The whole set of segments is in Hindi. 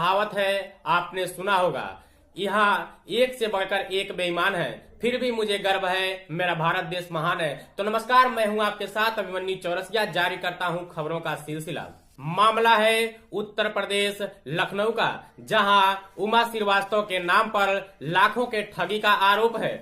कहावत है, आपने सुना होगा, यहाँ एक से बढ़कर एक बेईमान है, फिर भी मुझे गर्व है, मेरा भारत देश महान है। तो नमस्कार, मैं हूँ आपके साथ अभिमन्यु चौरसिया, जारी करता हूँ खबरों का सिलसिला। मामला है उत्तर प्रदेश लखनऊ का, जहां उमा श्रीवास्तव के नाम पर लाखों के ठगी का आरोप है।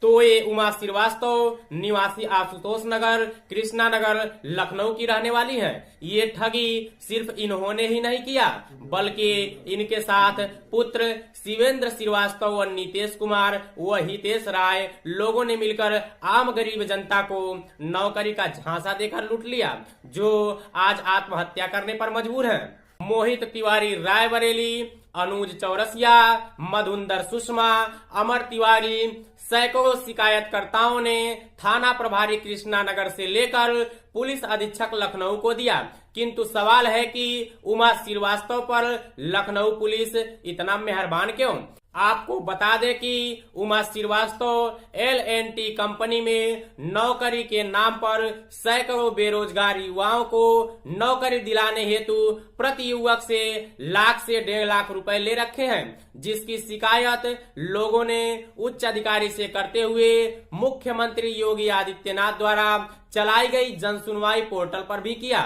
तो ये उमा श्रीवास्तव निवासी आशुतोष नगर, कृष्णा नगर, लखनऊ की रहने वाली हैं। ये ठगी सिर्फ इन्होंने ही नहीं किया, बल्कि इनके साथ पुत्र शिवेंद्र श्रीवास्तव और नीतीश कुमार व हितेश राय लोगों ने मिलकर आम गरीब जनता को नौकरी का झांसा देकर लूट लिया, जो आज आत्महत्या करने पर मजबूर हैं। मोहित तिवारी रायबरेली, अनुज चौरसिया, मधुंदर सुषमा, अमर तिवारी, सैकड़ों शिकायतकर्ताओं ने थाना प्रभारी कृष्णा नगर से लेकर पुलिस अधीक्षक लखनऊ को दिया, किंतु सवाल है कि उमा श्रीवास्तव पर लखनऊ पुलिस इतना मेहरबान क्यों। आपको बता दें कि उमा श्रीवास्तव L&T कंपनी में नौकरी के नाम पर सैकड़ों बेरोजगार युवाओं को नौकरी दिलाने हेतु प्रति युवक से लाख से 1.5 लाख रुपए ले रखे हैं, जिसकी शिकायत लोगों ने उच्च अधिकारी से करते हुए मुख्यमंत्री योगी आदित्यनाथ द्वारा चलाई गई जन सुनवाई पोर्टल पर भी किया,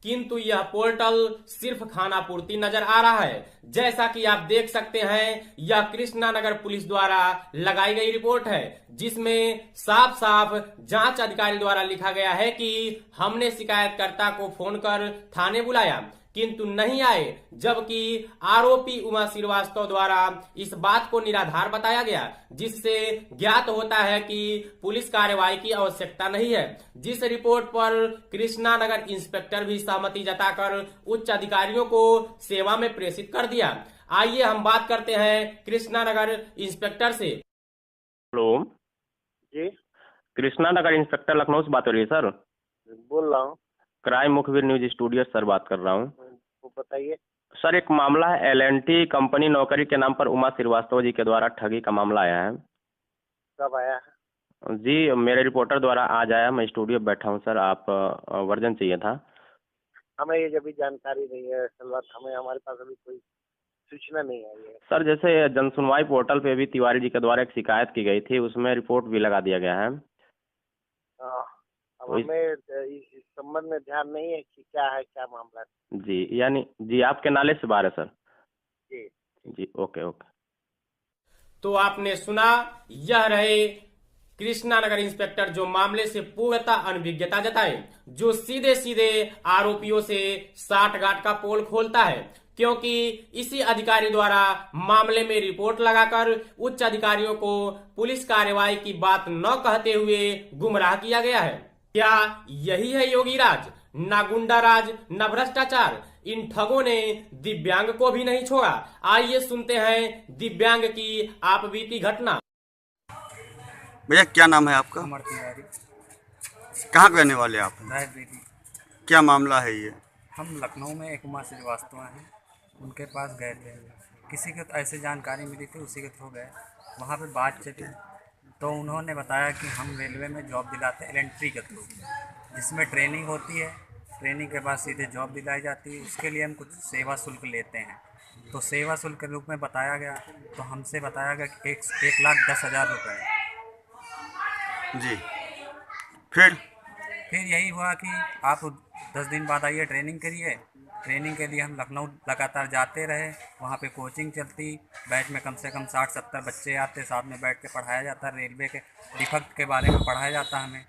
किंतु यह पोर्टल सिर्फ खानापूर्ति नजर आ रहा है। जैसा कि आप देख सकते हैं, यह कृष्णा नगर पुलिस द्वारा लगाई गई रिपोर्ट है, जिसमें साफ साफ जांच अधिकारी द्वारा लिखा गया है कि हमने शिकायतकर्ता को फोन कर थाने बुलाया, किंतु नहीं आए, जबकि आरोपी उमा श्रीवास्तव द्वारा इस बात को निराधार बताया गया, जिससे ज्ञात होता है कि पुलिस कार्रवाई की आवश्यकता नहीं है। जिस रिपोर्ट पर कृष्णा नगर इंस्पेक्टर भी सहमति जताकर उच्च अधिकारियों को सेवा में प्रेषित कर दिया। आइए हम बात करते हैं कृष्णा नगर इंस्पेक्टर से। हेलो जी, कृष्णा नगर इंस्पेक्टर लखनऊ से बात हो रही है सर। बोल रहा हूँ। क्राइम मुखबिर न्यूज स्टूडियो सर बात कर रहा हूँ। वो बताइए। सर, एक मामला है L&T कंपनी नौकरी के नाम पर उमा श्रीवास्तव जी के द्वारा ठगी का मामला आया है। कब आया है? जी, मेरे रिपोर्टर द्वारा आज आया, मैं स्टूडियो में बैठा हूँ सर। आप वर्जन चाहिए था। हमें ये जब भी जानकारी नहीं है, असल बात हमारे पास अभी कोई सूचना नहीं आई है। सर, जैसे जन सुनवाई पोर्टल पे भी तिवारी जी के द्वारा एक शिकायत की गई थी, उसमें रिपोर्ट भी लगा दिया गया है। अब हमें इस संबंध में ध्यान नहीं है कि क्या है, क्या मामला है। जी, यानी जी आपके नाले से बाहर है सर। जी जी, ओके ओके। तो आपने सुना, यह रहे कृष्णा नगर इंस्पेक्टर जो मामले से पूर्णतः अनभिज्ञता जताए, जो सीधे सीधे आरोपियों से साठगांठ का पोल खोलता है, क्योंकि इसी अधिकारी द्वारा मामले में रिपोर्ट लगाकर उच्च अधिकारियों को पुलिस कार्रवाई की बात न कहते हुए गुमराह किया गया है। क्या यही है योगी राज? ना गुंडा राज, ना भ्रष्टाचार। इन ठगों ने दिव्यांग को भी नहीं छोड़ा। आइए सुनते हैं दिव्यांग की आप बीती घटना। भैया, क्या नाम है आपका? अमर तिवारी। कहाँ के रहने वाले आप? रायबरेली। क्या मामला है ये? हम लखनऊ में एक उमा श्रीवास्तव हैं, उनके पास गए थे। किसी को ऐसे जानकारी मिली थी, उसी के थ्रू गए। वहाँ पे बात चली तो उन्होंने बताया कि हम रेलवे में जॉब दिलाते हैं L&T के थ्रू, जिसमें ट्रेनिंग होती है। ट्रेनिंग के बाद सीधे जॉब दिलाई जाती है। उसके लिए हम कुछ सेवा शुल्क लेते हैं, तो सेवा शुल्क के रूप में बताया गया। तो हमसे बताया गया कि 1,10,000 रुपये। जी, फिर यही हुआ कि आप 10 दिन बाद आइए, ट्रेनिंग करिए। ट्रेनिंग के लिए हम लखनऊ लगातार जाते रहे। वहाँ पे कोचिंग चलती, बैच में कम से कम 60-70 बच्चे आते, साथ में बैठ के पढ़ाया जाता। रेलवे के डिफेक्ट के बारे में पढ़ाया जाता हमें।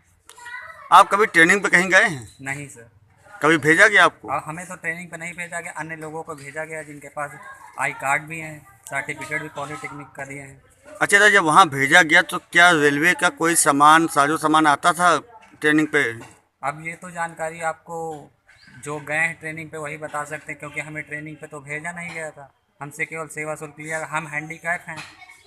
आप कभी ट्रेनिंग पे कहीं गए हैं? नहीं सर। कभी भेजा गया आपको? हमें तो ट्रेनिंग पे नहीं भेजा गया, अन्य लोगों को भेजा गया जिनके पास आई कार्ड भी हैं, सर्टिफिकेट भी पॉलिटेक्निक का दिए हैं। अच्छा, तो जब वहाँ भेजा गया तो क्या रेलवे का कोई सामान, साजो सामान आता था ट्रेनिंग पे? अब ये तो जानकारी आपको जो गए हैं ट्रेनिंग पे वही बता सकते हैं, क्योंकि हमें ट्रेनिंग पे तो भेजा नहीं गया था। हमसे केवल सेवा शुल्क लिया। हम हैंडीकैप हैं,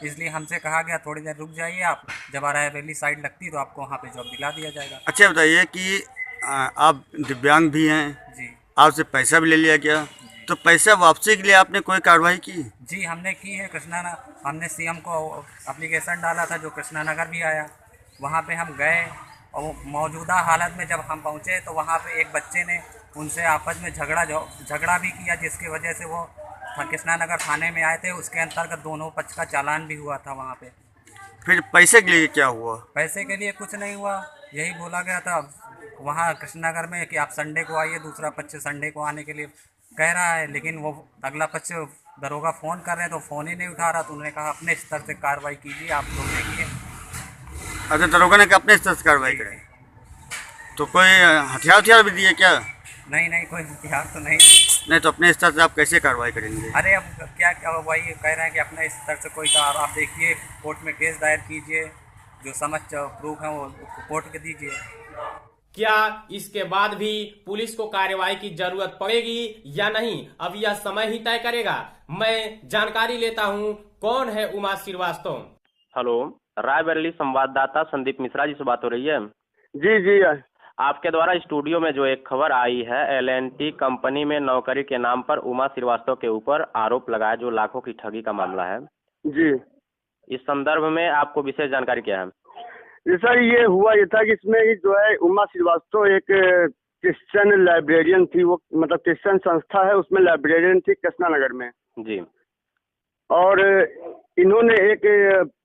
इसलिए हमसे कहा गया थोड़ी देर रुक जाइए, आप जब रायबरेली साइड लगती तो आपको वहाँ पे जॉब दिला दिया जाएगा। अच्छा, बताइए कि आप दिव्यांग भी हैं, जी। आपसे पैसा भी ले लिया गया, तो पैसा वापसी के लिए आपने कोई कार्रवाई की? जी, हमने की है। हमने CM को एप्लीकेशन डाला था, जो कृष्णा नगर भी आया। वहाँ पे हम गए और मौजूदा हालत में जब हम पहुँचे तो वहाँ पे एक बच्चे ने उनसे आपस में झगड़ा भी किया, जिसकी वजह से वो था, कृष्णा नगर थाने में आए थे, उसके अंतर्गत दोनों पक्ष का चालान भी हुआ था वहाँ पे। फिर पैसे के लिए क्या हुआ? पैसे के लिए कुछ नहीं हुआ, यही बोला गया था वहाँ कृष्णनगर में कि आप संडे को आइए, दूसरा पक्ष संडे को आने के लिए कह रहा है, लेकिन वो अगला पक्ष दरोगा फ़ोन कर रहे हैं तो फ़ोन ही नहीं उठा रहा, तो उन्होंने कहा अपने स्तर से कार्रवाई कीजिए, आप लोग देखिए। अच्छा, दरोगा ने कहा अपने स्तर से कार्रवाई करे। तो कोई हथियार भी दिए क्या? नहीं नहीं, कोई हथियार तो नहीं। नहीं तो अपने स्तर से आप कैसे कार्रवाई करेंगे? अरे अब क्या क्या वही कह रहे हैं कि अपने स्तर से कोई का आप देखिए, कोर्ट में केस दायर कीजिए, जो समझ प्रूफ है वो कोर्ट के दीजिए। क्या इसके बाद भी पुलिस को कार्रवाई की जरूरत पड़ेगी या नहीं, अब यह समय ही तय करेगा। मैं जानकारी लेता हूं, कौन है उमा श्रीवास्तव। हेलो, रायबरेली संवाददाता संदीप मिश्रा जी से बात हो रही है? जी जी। आपके द्वारा स्टूडियो में जो एक खबर आई है, एल&टी कंपनी में नौकरी के नाम पर उमा श्रीवास्तव के ऊपर आरोप लगाया, जो लाखों की ठगी का मामला है जी। इस संदर्भ में आपको विशेष जानकारी क्या है? सर ये हुआ ये था कि इसमें जो है उमा श्रीवास्तव एक क्रिश्चियन लाइब्रेरियन थी, वो मतलब क्रिश्चियन संस्था है, उसमें लाइब्रेरियन थी कृष्णा नगर में। जी। और इन्होंने एक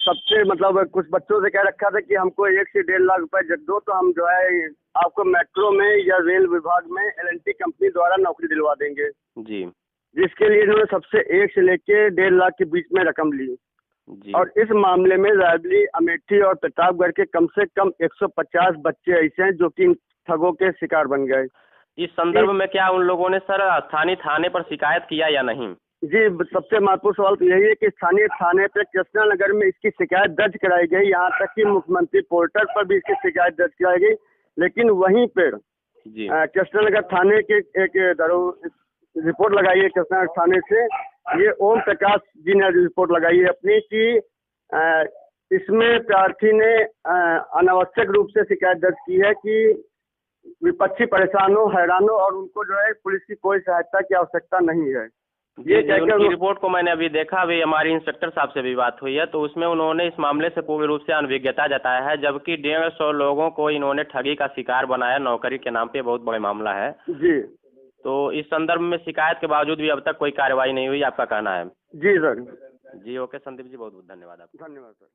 सबसे मतलब कुछ बच्चों से कह रखा था कि हमको 1 से 1.5 लाख रुपए जब दो तो हम जो है आपको मेट्रो में या रेल विभाग में एल&टी कंपनी द्वारा नौकरी दिलवा देंगे। जी। जिसके लिए इन्होंने सबसे 1 से लेके 1.5 लाख के बीच में रकम ली। जी। और इस मामले में रायबरेली, अमेठी और प्रतापगढ़ के कम से कम 150 बच्चे ऐसे हैं जो कि इन ठगों के शिकार बन गए। इस संदर्भ में क्या उन लोगों ने सर स्थानीय थाने पर शिकायत किया या नहीं? जी, सबसे महत्वपूर्ण सवाल तो यही है कि स्थानीय थाने पे कृष्णा नगर में इसकी शिकायत दर्ज कराई गई, यहाँ तक कि मुख्यमंत्री पोर्टल पर भी इसकी शिकायत दर्ज कराई गई। लेकिन वहीं पर जी। कृष्णा नगर थाने के एक रिपोर्ट लगाई है कृष्णा नगर थाने से, ये ओम प्रकाश जी ने रिपोर्ट लगाई है अपनी कि इसमें प्रार्थी ने अनावश्यक रूप से शिकायत दर्ज की है कि विपक्षी परेशान हो, हैरान हो और उनको जो है पुलिस की कोई सहायता की आवश्यकता नहीं है। ये उनकी रिपोर्ट को मैंने अभी देखा, अभी हमारी इंस्पेक्टर साहब से भी बात हुई है, तो उसमें उन्होंने इस मामले से पूर्ण रूप से अनभिज्ञता जताया है, जबकि 150 लोगों को इन्होंने ठगी का शिकार बनाया नौकरी के नाम पे। बहुत बड़ा मामला है जी। तो इस संदर्भ में शिकायत के बावजूद भी अब तक कोई कार्रवाई नहीं हुई, आपका कहना है? जी सर। जी, ओके संदीप जी, बहुत बहुत धन्यवाद आपका। धन्यवाद सर।